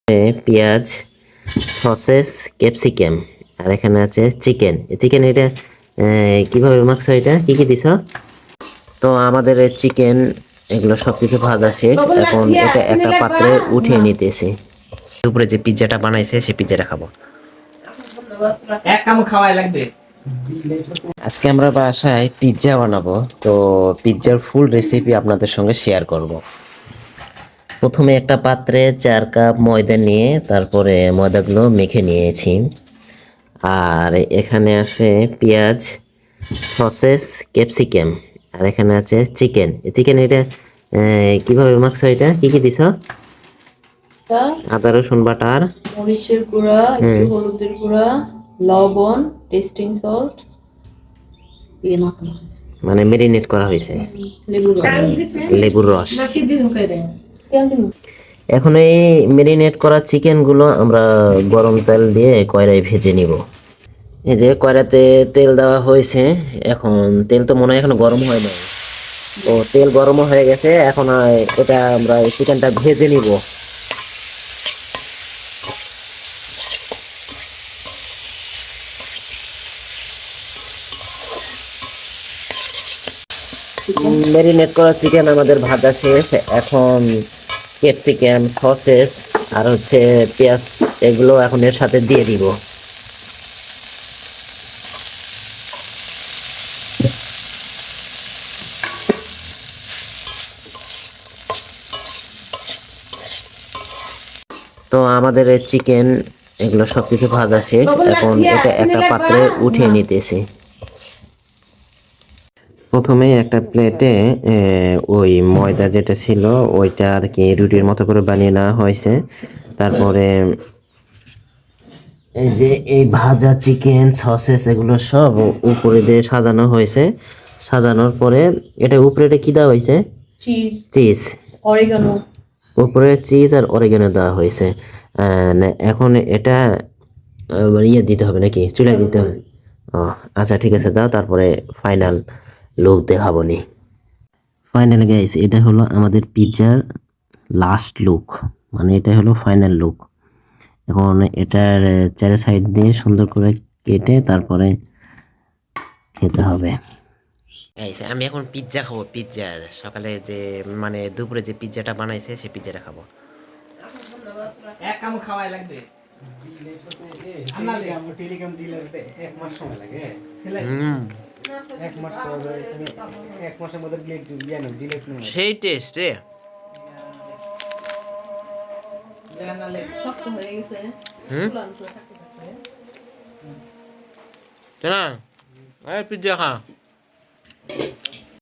পেঁয়াজ, sausages, capsicum, আর এখানে আছে চিকেন। চিকেন এটা কিভাবে মাখছো, এটা কি কি দিছ? তো আমাদের চিকেন এগুলো সবকিছু ভাজা শেষ, এখন এটা একটা পাত্রে উঠিয়ে নিতেছি। দুপুরে যে পিৎজাটা বানাইছে সেই পিৎজাটা খাবো। এক কাম খাওয়াই লাগবে। আজকে আমরা বাসায় পিৎজা বানাবো, তো পিৎজার ফুল রেসিপি আপনাদের সঙ্গে শেয়ার করব। প্রথমে একটা পাত্রে 4 কাপ ময়দা নিয়ে তারপরে ময়দাগুলো মেখে নিয়েছি। আর এখানে আছে পেঁয়াজ, সসেস, ক্যাপসিকাম, আর এখানে আছে চিকেন। চিকেন এটা কিভাবে মাখছো, এটা কি কি দিছ? আদা রসুন বাটার, মরিচের গুঁড়া, একটু হলুদের গুঁড়া, লবণ, টেস্টিং সল্ট দিয়ে মাখানো হয়েছে। মানে মেরিনেট করা হয়েছে, লেবুর রস। লেবুর রস। তেল দিন। এখন এই মেরিনেট করা চিকেনগুলো আমরা গরম তেল দিয়ে কড়াইয়ে ভেজে নিব। এই যে কড়াইতে তেল দেওয়া হয়েছে, এখন তেল তো মনে হয় এখনো গরম হয় নাই। ও তেল গরম হয়ে গেছে, এখন এটা আমরা চিকেনটা ভেজে নিব। মেরিনেট করা চিকেন আমাদের ভাজা শেষ, এখন ক্যাপসিকাম, সসেস আর হচ্ছে পেঁয়াজ, এগুলো এখন এর সাথে দিয়ে দিব। তো আমাদের চিকেন এগুলো সবকিছু ভাজা শেষ, এখন এটা একটা পাত্রে উঠিয়ে নিতেছি। প্রথমে একটা প্লেটে ওই ময়দা যেটা ছিল ওইটা আর কি রুটির মতো করে বানিয়ে নেওয়া হয়েছে। তারপরে এই যে এই ভাজা চিকেন, সসেস এগুলো সব উপরে দিয়ে সাজানো হয়েছে। সাজানোর পরে এটা উপরে এটা কি দেওয়া হয়েছে? Cheese, cheese. অরিগানো। উপরে চিজ আর অরিগানো দেওয়া হয়েছে। এখন এটা ইয়ে দিতে হবে নাকি, চুলায় দিতে হবে? ও আচ্ছা, ঠিক আছে, দাও, তারপরে ফাইনাল লুক দেখাবো নি। ফাইনাল গাইস, এটা হলো আমাদের পিৎজার লাস্ট লুক, মানে এটা হলো ফাইনাল লুক। এখন এটার চারি সাইড দিয়ে সুন্দর করে কেটে তারপরে খেতে হবে। গাইস, আমি এখন পিৎজা খাবো। পিৎজা সকালে যে মানে দুপুরে যে পিৎজাটা বানাইছে সেই পিৎজাটা খাবো। এক কাম খাওয়াই লাগবে। টেলিগ্রাম ডিলারতে 1 মাস সময় লাগে। হুম, 1 মাস পরে আমি 1 মাসের মধ্যে ডিলেট নেব। সেই টেস্ট রে। শক্ত হয়ে গেছে। হুম, ফুলানো ফুলানো থাকতে থাকতে। না, পিৎজা খা।